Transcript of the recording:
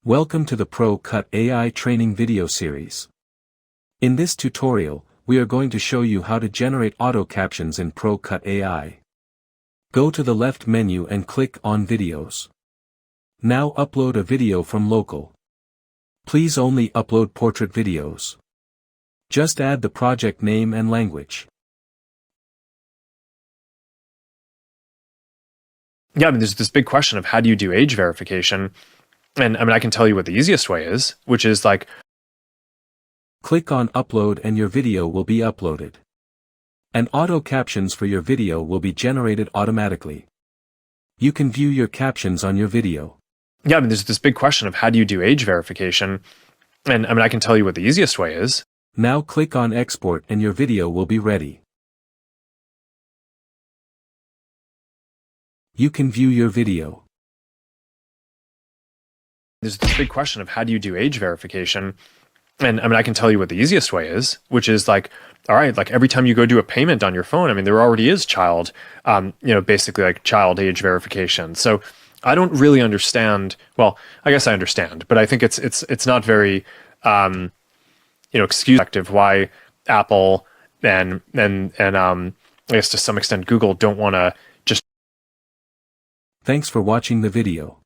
Welcome to the Pro Cut AI training video series. In this tutorial, we are going to show you how to generate auto captions in Pro Cut AI. Go to the left menu and click on Videos. Now upload a video from local. Please only upload portrait videos. Just add the project name and language. Yeah, there's this big question of how do you do age verification? And I can tell you what the easiest way is, which is Click on Upload and your video will be uploaded. And auto captions for your video will be generated automatically. You can view your captions on your video. Yeah, there's this big question of how do you do age verification? And I can tell you what the easiest way is. Now click on Export and your video will be ready. You can view your video. There's this big question of how do you do age verification? And I can tell you what the easiest way is, which is all right, every time you go do a payment on your phone, there already is basically child age verification. So I don't really understand. Well, I guess I understand, but I think it's not very, excuse why Apple and I guess to some extent Google don't want to just. Thanks for watching the video.